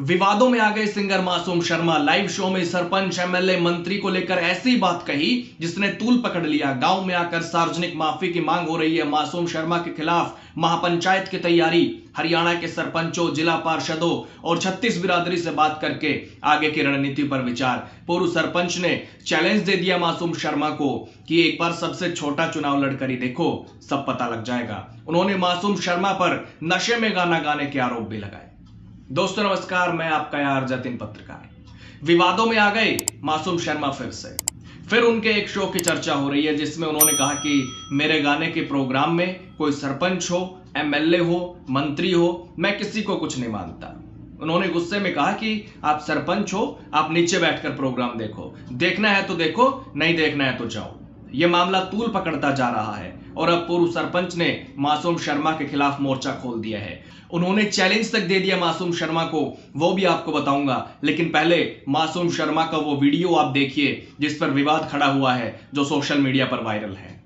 विवादों में आ गए singer Masoom Sharma. Live show में सरपंच एमएलए मंत्री को लेकर ऐसी बात कही जिसने तूल पकड़ लिया। गांव में आकर सार्वजनिक माफी की मांग हो रही है। मासूम शर्मा के खिलाफ महापंचायत की तैयारी। हरियाणा के सरपंचों, जिला पार्षदों और 36 बिरादरी से बात करके आगे की रणनीति पर विचार। पूर्व सरपंच ने चैलेंज दे दिया मासूम शर्मा को कि एक बार सबसे छोटा चुनाव लड़कर ही देखो, सब पता लग जाएगा। उन्होंने मासूम शर्मा पर नशे में गाना गाने के आरोप भी लगाए। दोस्तों नमस्कार, मैं आपका यार जतिन पत्रकार। विवादों में आ गए मासूम शर्मा फिर उनके एक शो की चर्चा हो रही है जिसमें उन्होंने कहा कि मेरे गाने के प्रोग्राम में कोई सरपंच हो, एमएलए हो, मंत्री हो, मैं किसी को कुछ नहीं मानता। उन्होंने गुस्से में कहा कि आप सरपंच हो, आप नीचे बैठकर प्रोग्राम देखो, देखना है तो देखो, नहीं देखना है तो जाओ। यह मामला तूल पकड़ता जा रहा है और अब पूर्व सरपंच ने मासूम शर्मा के खिलाफ मोर्चा खोल दिया है। उन्होंने चैलेंज तक दे दिया मासूम शर्मा को, वो भी आपको बताऊंगा। लेकिन पहले मासूम शर्मा का वो वीडियो आप देखिए जिस पर विवाद खड़ा हुआ है, जो सोशल मीडिया पर वायरल है।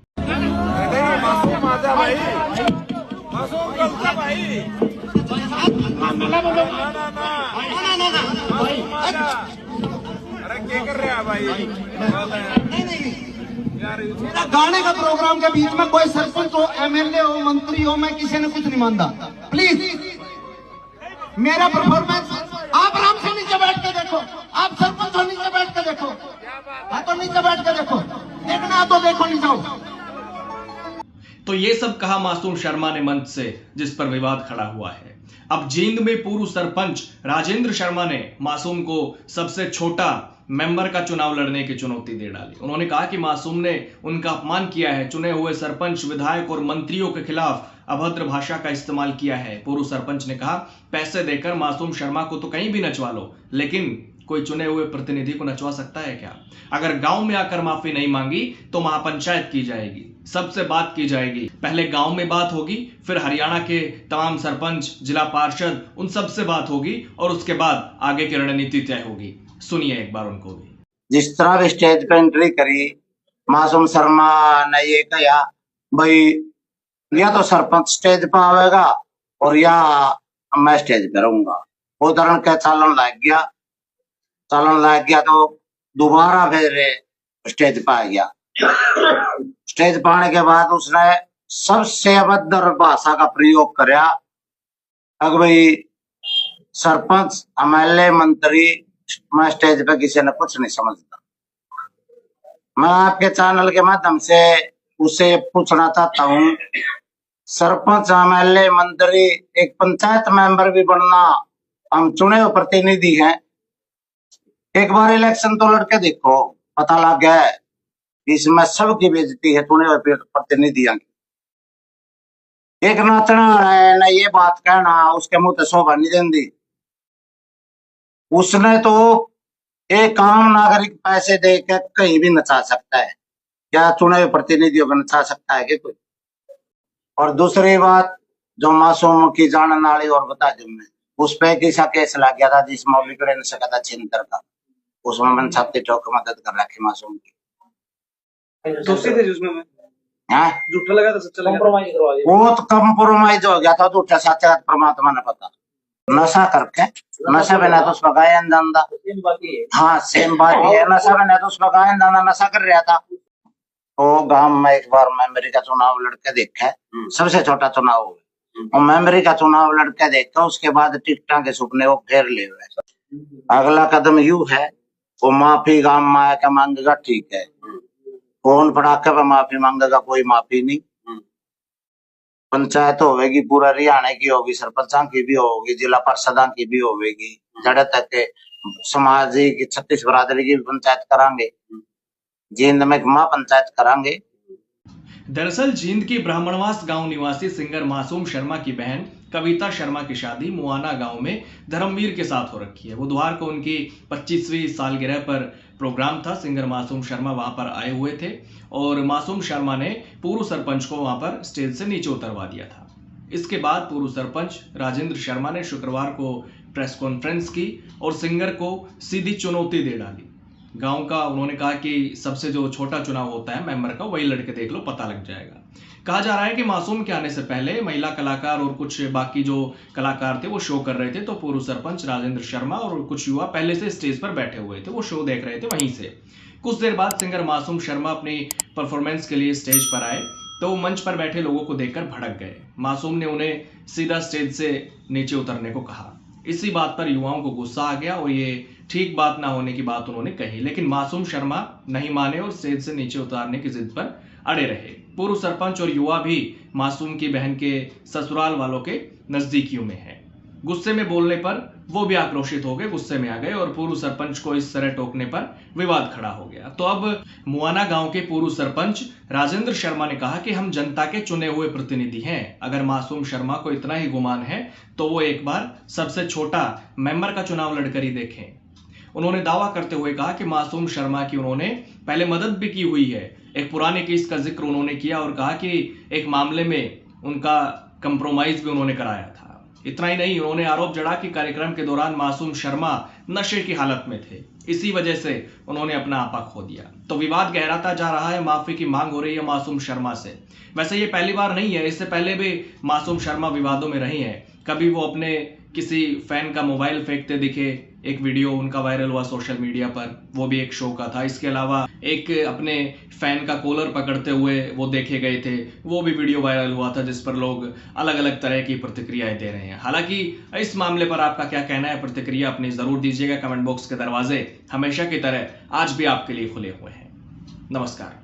मेरा गाने का प्रोग्राम के बीच में कोई सरपंच हो, एमएलए हो, मंत्री हो, मैं किसी ने कुछ नहीं मानता। प्लीज मेरा परफॉर्मेंस आप आराम से नीचे बैठ के देखो। आप सरपंच हो, नीचे बैठ के देखो। हाँ तो नीचे बैठ के देखो, देखना तो देखो, नहीं जाओ। तो ये सब कहा मासूम शर्मा ने मंच से, जिस पर विवाद खड़ा हुआ है। अब जींद में पूर्व सरपंच राजेंद्र शर्मा ने मासूम को सबसे छोटा मेंबर का चुनाव लड़ने की चुनौती दे डाली। उन्होंने कहा कि मासूम ने उनका अपमान किया है, चुने हुए सरपंच, विधायक और मंत्रियों के खिलाफ अभद्र भाषा का इस्तेमाल किया है। पूर्व सरपंच ने कहा, पैसे देकर मासूम शर्मा को तो कहीं भी नचवा लो, लेकिन कोई चुने हुए प्रतिनिधि को नचवा सकता है क्या? अगर गांव में आकर माफी नहीं मांगी तो महापंचायत की जाएगी, सबसे बात की जाएगी। पहले गांव में बात होगी, फिर हरियाणा के तमाम सरपंच, जिला पार्षद, उन सब से बात होगी और उसके बाद आगे की रणनीति तय होगी। सुनिए एक बार उनको भी। जिस तरह भी स्टेज पे एंट्री करी मासूम शर्मा ने ये कहा, भाई या तो सरपंच स्टेज पर आवेगा और या मैं स्टेज पे रहूंगा। उदाहरण के चालन लग गया तो दोबारा फिर स्टेज पर आ गया। स्टेज पर आने के बाद उसने सबसे अभद्र भाषा का प्रयोग कराया। अगर भाई सरपंच, एमएलए, मंत्री, मैं स्टेज पे किसी ने कुछ नहीं समझता। मैं आपके चैनल के माध्यम से उसे पूछना चाहता हूँ, सरपंच, एमएलए, मंत्री, एक पंचायत मेंबर भी बनना, हम चुने हुए प्रतिनिधि हैं। एक बार इलेक्शन तो लड़के देखो, पता लग गया इसमें सबकी बेइज्जती है चुने हुए प्रतिनिधियों की। एक नाचना है ना, ये बात कहना उसके मुंह से शोभा नहीं देती। उसने तो एक आम नागरिक पैसे दे के कहीं भी नचा सकता है, क्या चुने हुए प्रतिनिधियों को नचा सकता है कि कोई? और दूसरी बात, जो मासूम की जान नाली और बता दूं मैं, उस पे किसा केस लग गया था जिसमें बिगड़े न सका था छिनतर का, उसमें मैंने छाती ठोक मदद कर रखी मासूम की। दोस्ती थी जिसमें मैं झूठा लगा था, सच्चा लगा था। वो तो कंप्रोमाइज हो गया था, झूठा सच्चा परमात्मा ने पता। नशा करके, नशा बिना तो उसका गायन जानता। हाँ सेम बात है, नशा बिना तो उसका गायन जाना, नशा कर रहा था। वो गांव में एक बार मेमोरी का चुनाव लड़के देखा, सबसे छोटा चुनाव और मेमोरी का चुनाव लड़के देखा। उसके बाद टिकटा के सपने वो घेर ले हुए। अगला कदम यू है, वो माफी गांव में आया मांगेगा, ठीक है, कौन पटाखे पे माफी मांगेगा? कोई माफी नहीं। पंचायत होगी, पूरा हरियाणा की होगी, सरपंच की भी होगी, जिला पार्षद की भी होगी, जड़े तक समाज की 36 बिरादरी की भी पंचायत करांगे, जींद में महापंचायत करांगे। दरअसल जींद की ब्राह्मणवास गांव निवासी सिंगर मासूम शर्मा की बहन कविता शर्मा की शादी मुआना गांव में धर्मवीर के साथ हो रखी है। बुधवार को उनकी 25वीं सालगिरह पर प्रोग्राम था। सिंगर मासूम शर्मा वहां पर आए हुए थे और मासूम शर्मा ने पूर्व सरपंच को वहां पर स्टेज से नीचे उतरवा दिया था। इसके बाद पूर्व सरपंच राजेंद्र शर्मा ने शुक्रवार को प्रेस कॉन्फ्रेंस की और सिंगर को सीधी चुनौती दे डाली। गांव का उन्होंने कहा कि सबसे जो छोटा चुनाव होता है मेंबर का, वही लड़के देख लो, पता लग जाएगा। कहा जा रहा है कि मासूम के आने से पहले महिला कलाकार और कुछ बाकी जो कलाकार थे वो शो कर रहे थे, तो पूर्व सरपंच राजेंद्र शर्मा और कुछ युवा पहले से स्टेज पर बैठे हुए थे, वो शो देख रहे थे। वहीं से कुछ देर बाद सिंगर मासूम शर्मा अपनी परफॉर्मेंस के लिए स्टेज पर आए तो वो मंच पर बैठे लोगों को देखकर भड़क गए। मासूम ने उन्हें सीधा स्टेज से नीचे उतरने को कहा। इसी बात पर युवाओं को गुस्सा आ गया और ये ठीक बात ना होने की बात उन्होंने कही, लेकिन मासूम शर्मा नहीं माने और स्टेज से नीचे उतारने की जिद पर अड़े रहे। पूर्व सरपंच और युवा भी मासूम की बहन के ससुराल वालों के नजदीकियों में है। गुस्से में बोलने पर वो भी आक्रोशित हो गए, गुस्से में आ गए और पूर्व सरपंच को इस तरह टोकने पर विवाद खड़ा हो गया। तो अब मुआना गांव के पूर्व सरपंच राजेंद्र शर्मा ने कहा कि हम जनता के चुने हुए प्रतिनिधि हैं, अगर मासूम शर्मा को इतना ही गुमान है तो वो एक बार सबसे छोटा मेंबर का चुनाव लड़कर ही देखें। उन्होंने दावा करते हुए कहा कि मासूम शर्मा की उन्होंने पहले मदद भी की हुई है। एक पुराने केस का जिक्र उन्होंने किया और कहा कि एक मामले में उनका कंप्रोमाइज भी उन्होंने कराया था। इतना ही नहीं, उन्होंने आरोप जड़ा कि कार्यक्रम के दौरान मासूम शर्मा नशे की हालत में थे, इसी वजह से उन्होंने अपना आपा खो दिया। तो विवाद गहराता जा रहा है, माफी की मांग हो रही है मासूम शर्मा से। वैसे ये पहली बार नहीं है, इससे पहले भी मासूम शर्मा विवादों में रही हैं। कभी वो अपने किसी फैन का मोबाइल फेंकते दिखे, एक वीडियो उनका वायरल हुआ सोशल मीडिया पर, वो भी एक शो का था। इसके अलावा एक अपने फैन का कॉलर पकड़ते हुए वो देखे गए थे, वो भी वीडियो वायरल हुआ था, जिस पर लोग अलग अलग तरह की प्रतिक्रियाएं दे रहे हैं। हालांकि इस मामले पर आपका क्या कहना है, प्रतिक्रिया अपनी जरूर दीजिएगा। कमेंट बॉक्स के दरवाजे हमेशा की तरह आज भी आपके लिए खुले हुए हैं। नमस्कार।